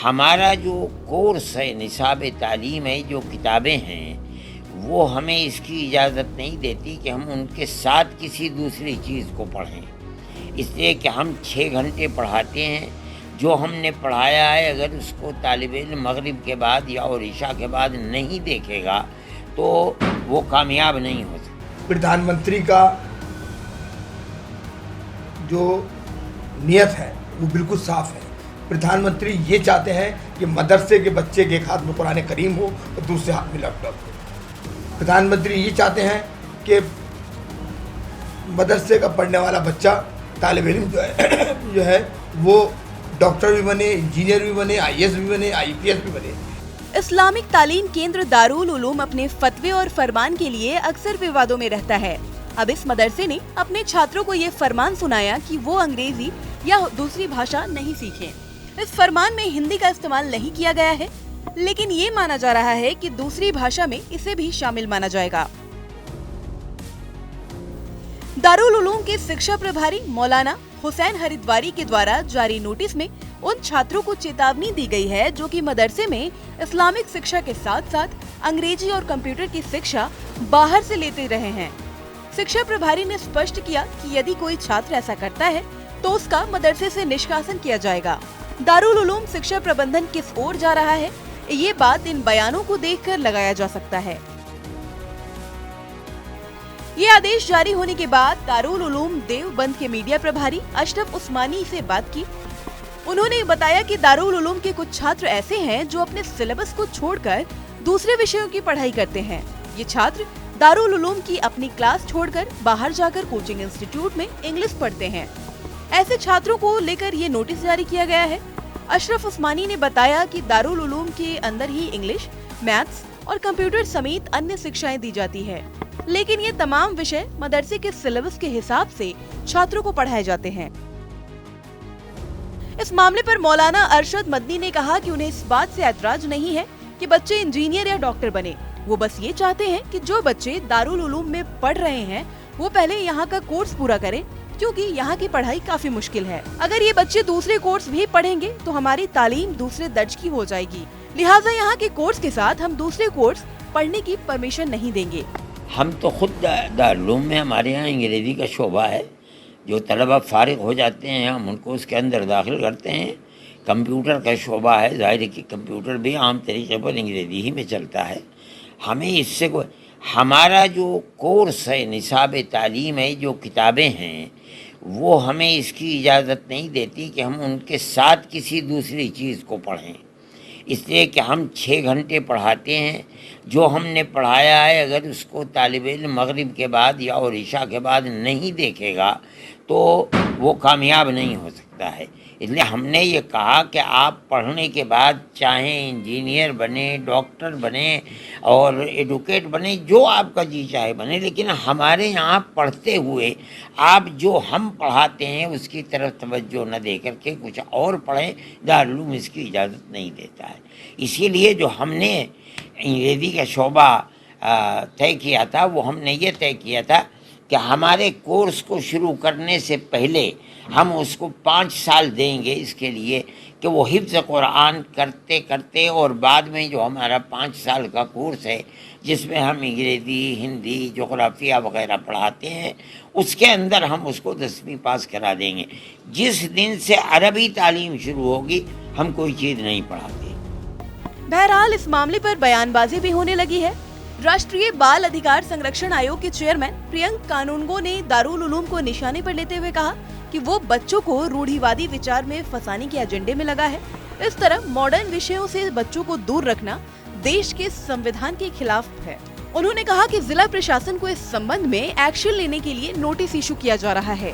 हमारा जो कोर्स है, निसाब तालीम है, जो किताबें हैं, वो हमें इसकी इजाज़त नहीं देती कि हम उनके साथ किसी दूसरी चीज़ को पढ़ें। इसलिए कि हम 6 घंटे पढ़ाते हैं, जो हमने पढ़ाया है अगर उसको तालिब इल्म मगरिब के बाद या और इशा के बाद नहीं देखेगा तो वो कामयाब नहीं हो सकता। प्रधानमंत्री का जो नियत है वो बिल्कुल साफ है। प्रधानमंत्री ये चाहते हैं कि मदरसे के बच्चे के एक हाथ में कुरान करीम हो और दूसरे हाथ में लैपटॉप हो। प्रधानमंत्री ये चाहते हैं कि मदरसे का पढ़ने वाला बच्चा तालिब इल्म जो है वो डॉक्टर भी बने, इंजीनियर भी बने, IAS भी बने, IPS भी बने। इस्लामिक तालीम केंद्र दारुल उलूम अपने फतवे और फरमान के लिए अक्सर विवादों में रहता है। अब इस मदरसे ने अपने छात्रों को ये फरमान सुनाया कि वो अंग्रेजी या दूसरी भाषा नहीं सीखें। इस फरमान में हिंदी का इस्तेमाल नहीं किया गया है, लेकिन ये माना जा रहा है कि दूसरी भाषा में इसे भी शामिल माना जाएगा। दारुल उलूम के शिक्षा प्रभारी मौलाना हुसैन हरिद्वारी के द्वारा जारी नोटिस में उन छात्रों को चेतावनी दी गई है जो कि मदरसे में इस्लामिक शिक्षा के साथ साथ अंग्रेजी और कंप्यूटर की शिक्षा बाहर से लेते रहे हैं। शिक्षा प्रभारी ने स्पष्ट किया कि यदि कोई छात्र ऐसा करता है तो उसका मदरसे से निष्कासन किया जाएगा। दारुल उलूम शिक्षा प्रबंधन किस ओर जा रहा है, ये बात इन बयानों को देखकर लगाया जा सकता है। ये आदेश जारी होने के बाद दारुल उलूम देवबंद के मीडिया प्रभारी अशरफ उस्मानी से बात की। उन्होंने बताया कि दारुल उलूम के कुछ छात्र ऐसे हैं जो अपने सिलेबस को छोड़कर दूसरे विषयों की पढ़ाई करते हैं। ये छात्र दारुल उलूम की अपनी क्लास छोड़कर बाहर जाकर कोचिंग इंस्टीट्यूट में इंग्लिश पढ़ते हैं। ऐसे छात्रों को लेकर ये नोटिस जारी किया गया है। अशरफ उस्मानी ने बताया कि दारुल उलूम के अंदर ही इंग्लिश, मैथ्स और कंप्यूटर समेत अन्य शिक्षाएं दी जाती है, लेकिन ये तमाम विषय मदरसे के सिलेबस के हिसाब से छात्रों को पढ़ाए जाते हैं। इस मामले पर मौलाना अरशद मदनी ने कहा कि उन्हें इस बात से ऐतराज नहीं है कि बच्चे इंजीनियर या डॉक्टर बने। वो बस ये चाहते हैं कि जो बच्चे दारुल उलूम में पढ़ रहे हैं वो पहले यहाँ का कोर्स पूरा करें, क्योंकि यहाँ की पढ़ाई काफी मुश्किल है। अगर ये बच्चे दूसरे कोर्स भी पढ़ेंगे तो हमारी तालीम दूसरे दर्ज की हो जाएगी, लिहाजा यहाँ के कोर्स के साथ हम दूसरे कोर्स पढ़ने की परमिशन नहीं देंगे। हम तो खुद दारुल उलूम में हमारे यहाँ अंग्रेज़ी का शोबा है, जो तलबा फारिग हो जाते हैं हम उनको उसके अंदर दाखिल करते हैं। कंप्यूटर का शोबा है, ज़ाहिर है कि कंप्यूटर भी आम तरीके पर अंग्रेज़ी ही में चलता है। हमें इससे हमारा जो कोर्स है, निसाब तालीम है, जो किताबें हैं, वो हमें इसकी इजाज़त नहीं देती कि हम उनके साथ किसी दूसरी चीज़ को पढ़ें। इसलिए कि हम 6 घंटे पढ़ाते हैं, जो हमने पढ़ाया है अगर उसको तालिब इल्म मगरिब के बाद या और इशा के बाद नहीं देखेगा तो वो कामयाब नहीं हो सकता है। इसलिए हमने ये कहा कि आप पढ़ने के बाद चाहे इंजीनियर बने, डॉक्टर बने और एडवोकेट बने, जो आपका जी चाहे बने, लेकिन हमारे यहाँ पढ़ते हुए आप जो हम पढ़ाते हैं उसकी तरफ तवज्जो न दे करके कुछ और पढ़ें। दारुल उलूम इसकी इजाज़त नहीं देता है। इसीलिए जो हमने अंग्रेज़ी का शोबा तय किया था, वो हमने ये तय किया था कि हमारे कोर्स को शुरू करने से पहले हम उसको 5 साल देंगे इसके लिए कि वो हिफ्ज़ कुरान करते करते, और बाद में जो हमारा 5 साल का कोर्स है जिसमें हम अंग्रेज़ी, हिंदी, जोग्राफिया वगैरह पढ़ाते हैं, उसके अंदर हम उसको 10वीं पास करा देंगे। जिस दिन से अरबी तालीम शुरू होगी हम कोई चीज़ नहीं पढ़ाते। बहरहाल इस मामले पर बयानबाजी भी होने लगी है। राष्ट्रीय बाल अधिकार संरक्षण आयोग के चेयरमैन प्रियंक कानूनगो ने दारुल उलूम को निशाने पर लेते हुए कहा कि वो बच्चों को रूढ़िवादी विचार में फंसाने के एजेंडे में लगा है। इस तरह मॉडर्न विषयों से बच्चों को दूर रखना देश के संविधान के खिलाफ है। उन्होंने कहा कि जिला प्रशासन को इस संबंध में एक्शन लेने के लिए नोटिस इशू किया जा रहा है।